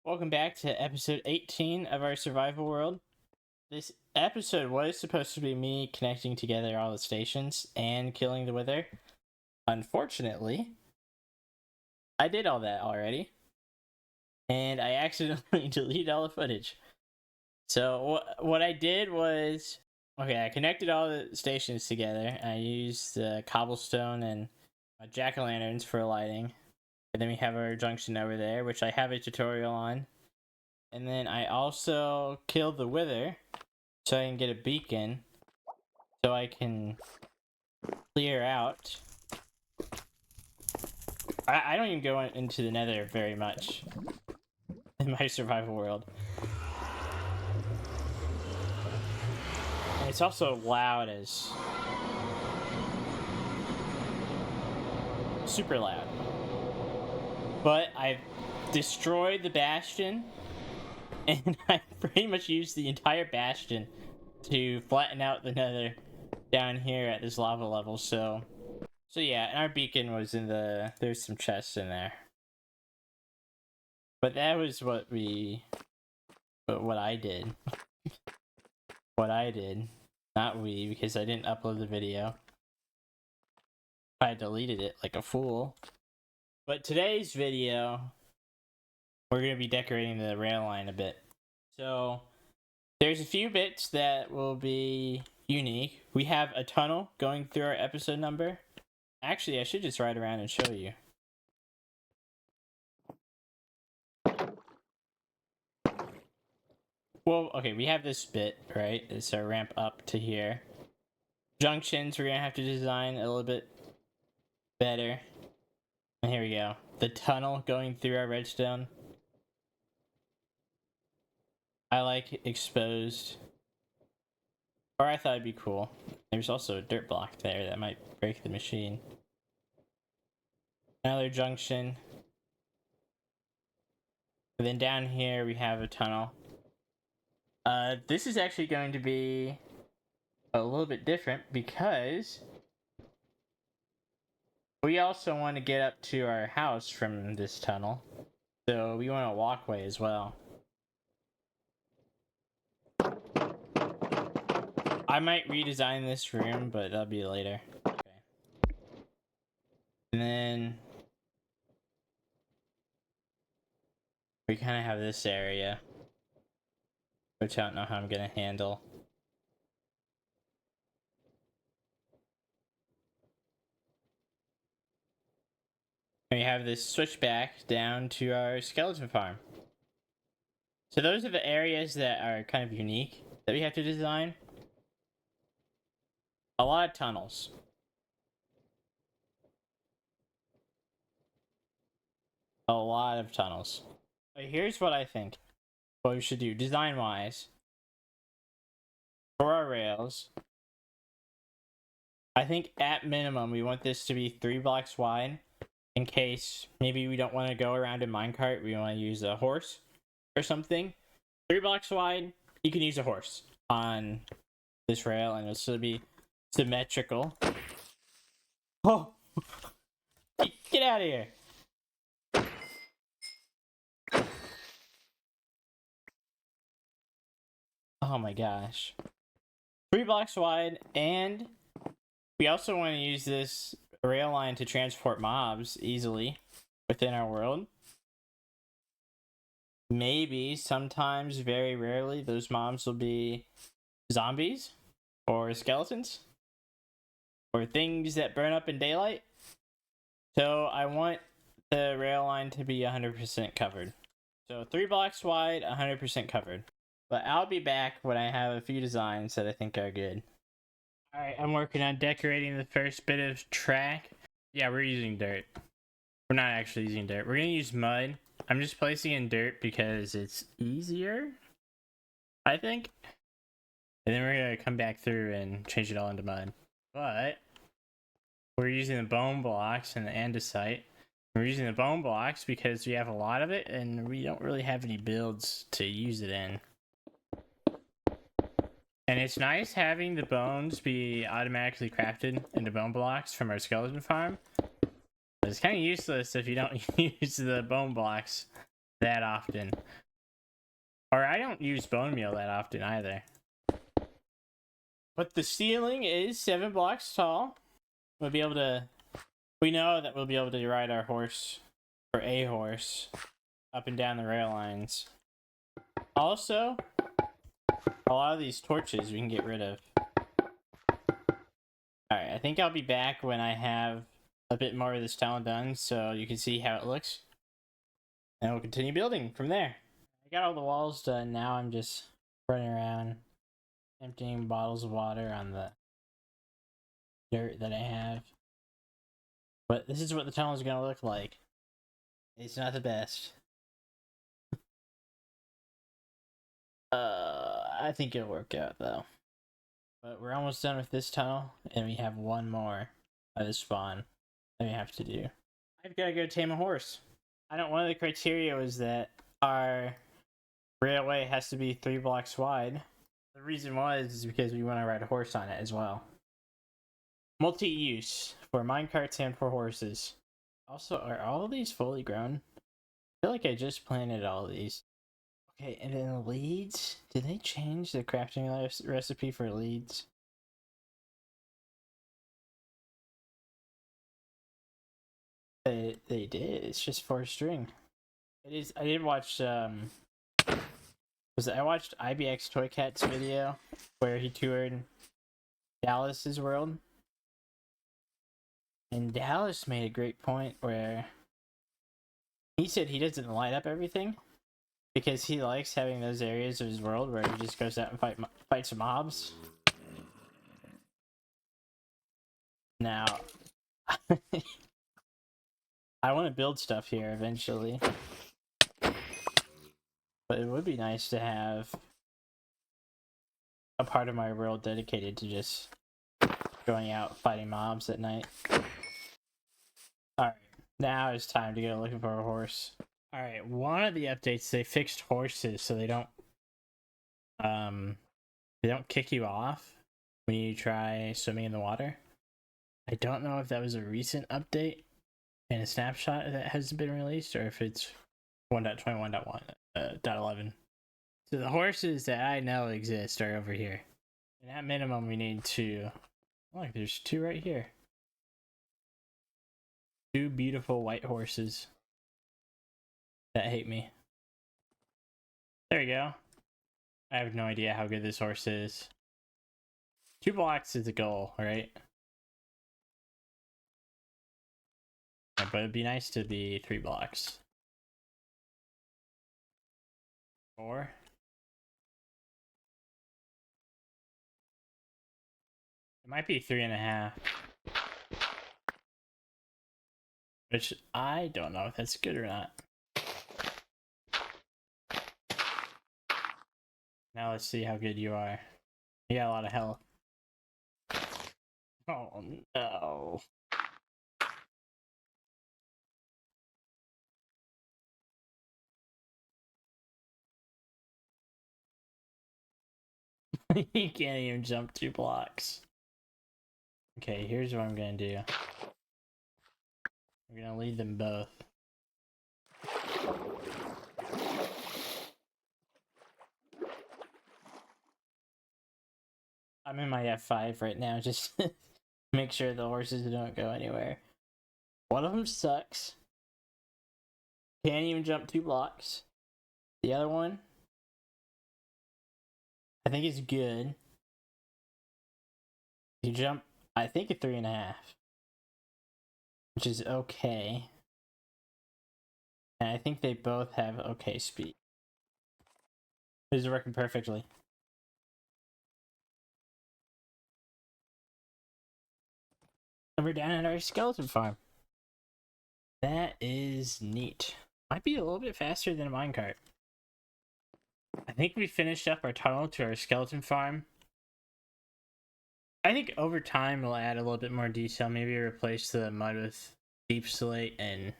Welcome back to episode 18 of our survival world. This episode was supposed to be me connecting together all the stations and killing the wither. Unfortunately, I did all that already, and I accidentally deleted all the footage. So what I did was, I connected all the stations together. I used cobblestone and jack-o'-lanterns for lighting. And then we have our junction over there, which I have a tutorial on. And then I also killed the wither so I can get a beacon so I can clear out. I don't even go into the nether very much in my survival world. And it's also loud as... super loud. But I've destroyed the bastion, and I pretty much used the entire bastion to flatten out the nether down here at this lava level. So yeah, and our beacon was in the... there's some chests in there. But that was what I did. What I did. Not we, because I didn't upload the video. I deleted it like a fool. But today's video, we're going to be decorating the rail line a bit. So, there's a few bits that will be unique. We have a tunnel going through our episode number. Actually, I should just ride around and show you. Well, okay, we have this bit, right? It's our ramp up to here. Junctions, we're going to have to design a little bit better. And here we go. The tunnel going through our redstone. I like exposed. Or I thought it'd be cool. There's also a dirt block there that might break the machine. Another junction. And then down here we have a tunnel. This is actually going to be a little bit different because we also want to get up to our house from this tunnel. So we want a walkway as well. I might redesign this room, but that'll be later. Okay. And then we kind of have this area, which I don't know how I'm gonna handle. And we have this switchback down to our skeleton farm. So those are the areas that are kind of unique that we have to design. A lot of tunnels. A lot of tunnels. So here's what I think what we should do design-wise. For our rails, I think at minimum we want this to be 3 blocks wide. In case maybe we don't want to go around in minecart, we want to use a horse or something. 3 blocks wide, you can use a horse on this rail and it'll still be symmetrical. Oh! Get out of here! Oh my gosh. 3 blocks wide, and we also want to use this rail line to transport mobs easily within our world. Maybe, sometimes, very rarely, those mobs will be zombies or skeletons or things that burn up in daylight. So I want the rail line to be 100% covered. So 3 blocks wide, 100% covered. But I'll be back when I have a few designs that I think are good. Alright, I'm working on decorating the first bit of track. Yeah, we're using dirt. We're not actually using dirt. We're gonna use mud. I'm just placing in dirt because it's easier, I think. And then we're gonna come back through and change it all into mud. But we're using the bone blocks and the andesite. We're using the bone blocks because we have a lot of it and we don't really have any builds to use it in. And it's nice having the bones be automatically crafted into bone blocks from our skeleton farm. But it's kind of useless if you don't use the bone blocks that often. Or I don't use bone meal that often either. But the ceiling is 7 blocks tall. We'll be able to... We know that we'll be able to ride our horse, or a horse, up and down the rail lines. Also, a lot of these torches we can get rid of. Alright, I think I'll be back when I have a bit more of this tunnel done so you can see how it looks. And we'll continue building from there. I got all the walls done, now I'm just running around emptying bottles of water on the dirt that I have. But this is what the tunnel is going to look like. It's not the best. I think it'll work out though. But we're almost done with this tunnel, and we have one more by the spawn that we have to do. I've got to go tame a horse. One of the criteria was that our railway has to be 3 blocks wide. The reason is because we want to ride a horse on it as well. Multi-use for minecarts and for horses. Also, are all of these fully grown? I feel like I just planted all of these. Okay, and then leads? Did they change the crafting recipe for leads? They did. It's just 4 string. It is. I did watch. I watched IBX Toy Cat's video where he toured Dallas's world, and Dallas made a great point where he said he doesn't light up everything because he likes having those areas of his world where he just goes out and fight some mobs. Now, I want to build stuff here eventually, but it would be nice to have a part of my world dedicated to just going out fighting mobs at night. Alright, now it's time to go looking for a horse. Alright, one of the updates, they fixed horses so they don't kick you off when you try swimming in the water. I don't know if that was a recent update and a snapshot that hasn't been released, or if it's 1.21.1.11. So the horses that I know exist are over here. And at minimum we need 2. Look, there's 2 right here. 2 beautiful white horses that hate me. There you go. I have no idea how good this horse is. 2 blocks is the goal, right? Yeah, but it'd be nice to be 3 blocks. 4. It might be 3.5. Which I don't know if that's good or not. Now let's see how good you are. You got a lot of health. Oh no. You can't even jump 2 blocks. Okay, here's what I'm gonna do. I'm gonna lead them both. I'm in my F5 right now, just make sure the horses don't go anywhere. One of them sucks. Can't even jump 2 blocks. The other one, I think is good. You jump, I think, a 3.5. Which is okay. And I think they both have okay speed. These are working perfectly. And we're down at our skeleton farm. That is neat. Might be a little bit faster than a minecart. I think we finished up our tunnel to our skeleton farm. I think over time we'll add a little bit more detail. Maybe replace the mud with deep slate and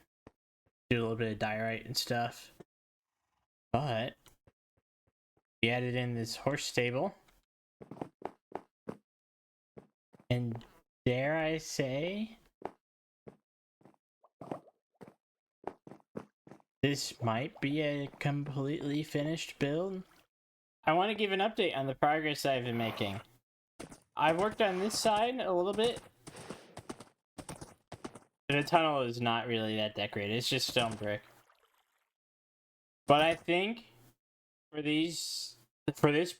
do a little bit of diorite and stuff. But we added in this horse stable. And dare I say, this might be a completely finished build. I want to give an update on the progress I've been making. I've worked on this side a little bit. The tunnel is not really that decorated, it's just stone brick. But I think for this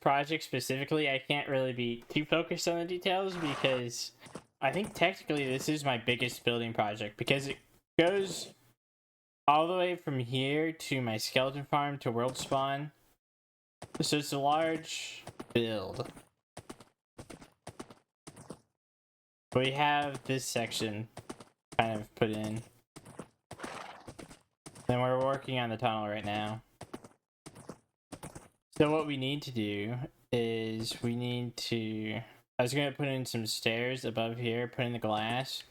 project specifically, I can't really be too focused on the details because I think technically this is my biggest building project because it goes all the way from here to my skeleton farm to world spawn. So it's a large build. But we have this section kind of put in. Then we're working on the tunnel right now. So what we need to do is we need to... I was going to put in some stairs above here, put in the glass.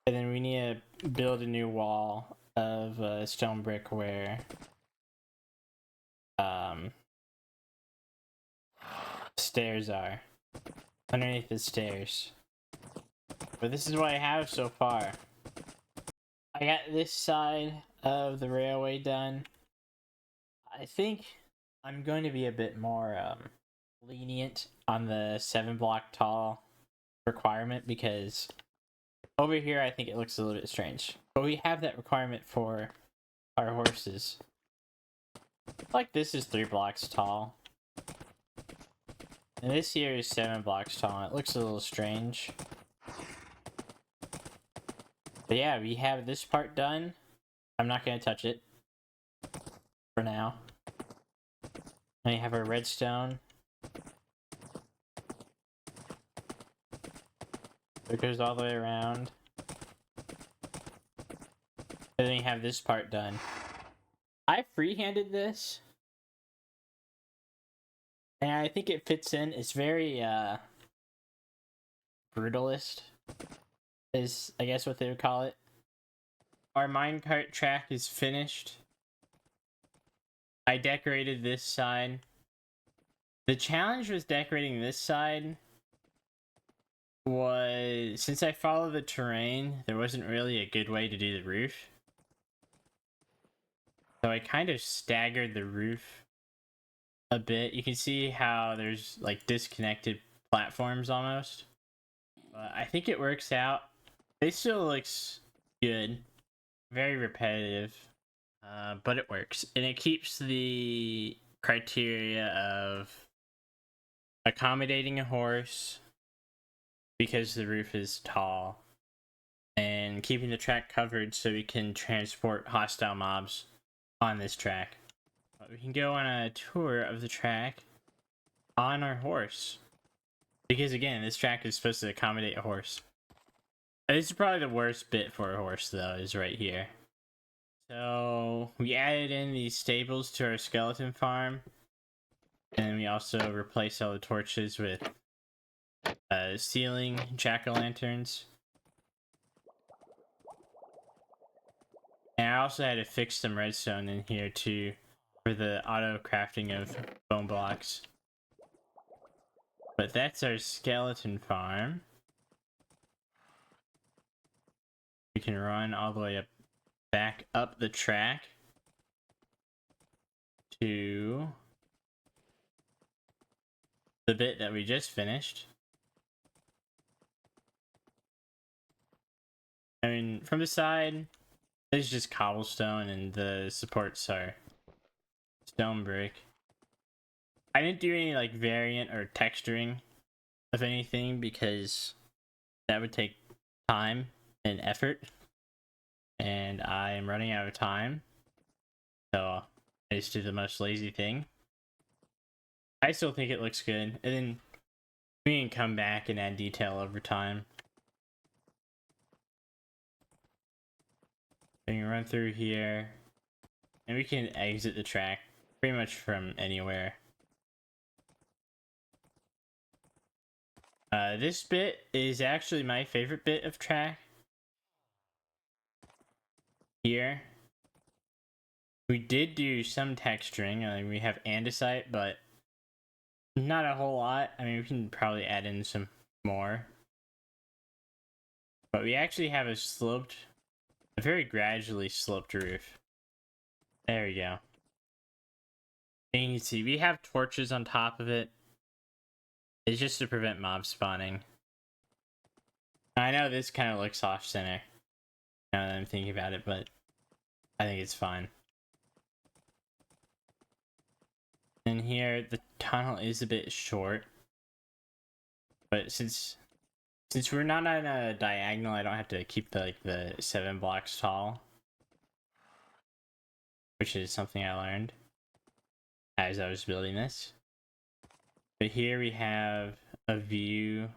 And then we need to build a new wall of stone brick where... stairs are. Underneath the stairs. But this is what I have so far. I got this side of the railway done. I think I'm going to be a bit more lenient on the 7 block tall requirement because over here I think it looks a little bit strange. But we have that requirement for our horses. Like this is 3 blocks tall. And this here is 7 blocks tall. It looks a little strange. But yeah, we have this part done. I'm not going to touch it for now. And we have our redstone. It goes all the way around. And then you have this part done. I freehanded this. And I think it fits in. It's very brutalist is I guess what they would call it. Our minecart track is finished. I decorated this side. The challenge with decorating this side was, since I follow the terrain, there wasn't really a good way to do the roof. So I kind of staggered the roof a bit. You can see how there's like disconnected platforms almost. But I think it works out. It still looks good. Very repetitive. But it works. And it keeps the criteria of accommodating a horse because the roof is tall. And keeping the track covered so we can transport hostile mobs on this track. But we can go on a tour of the track on our horse. Because again, this track is supposed to accommodate a horse. This is probably the worst bit for a horse, though, is right here. So, we added in these stables to our skeleton farm. And we also replaced all the torches with ceiling jack-o'-lanterns. And I also had to fix some redstone in here, too, for the auto-crafting of bone blocks. But that's our skeleton farm. We can run all the way up, back up the track to the bit that we just finished. I mean, from the side, it's just cobblestone and the supports are stone brick. I didn't do any like variant or texturing of anything because that would take time and effort, and I am running out of time, so I just did the most lazy thing. I still think it looks good, and then we can come back and add detail over time. We can run through here, and we can exit the track pretty much from anywhere. This bit is actually my favorite bit of track. Here. We did do some texturing. I mean, we have andesite, but not a whole lot. I mean, we can probably add in some more. But we actually have a very gradually sloped roof. There we go. And you can see we have torches on top of it. It's just to prevent mob spawning. I know this kind of looks off center now that I'm thinking about it, but I think it's fine. And here the tunnel is a bit short, but since we're not on a diagonal, I don't have to keep the 7 blocks tall, which is something I learned as I was building this. But here we have a view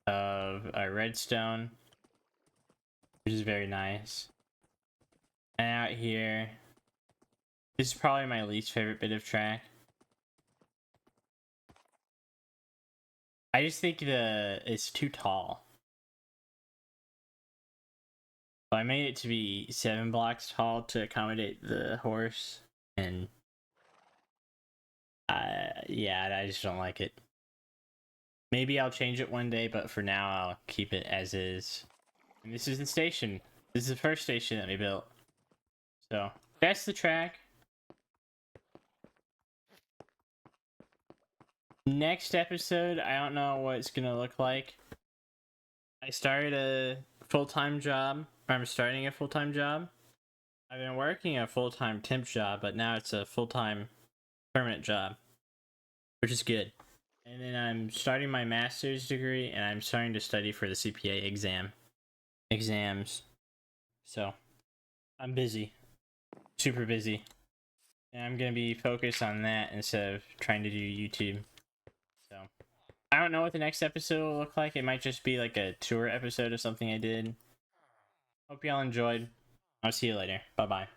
of a redstone, which is very nice. And out here, this is probably my least favorite bit of track. I just think it's too tall. So I made it to be 7 blocks tall to accommodate the horse, and yeah, I just don't like it. Maybe I'll change it one day, but for now I'll keep it as is. And this is the station. This is the first station that we built. So that's the track. Next episode, I don't know what it's gonna look like. I started a full-time job, or I'm starting a full-time job. I've been working a full-time temp job, but now it's a full-time permanent job, which is good. And then I'm starting my master's degree, and I'm starting to study for the CPA exams. So I'm busy, super busy, and I'm gonna be focused on that instead of trying to do YouTube. So I don't know what the next episode will look like. It might just be like a tour episode of something I did. Hope y'all enjoyed. I'll see you later. Bye bye.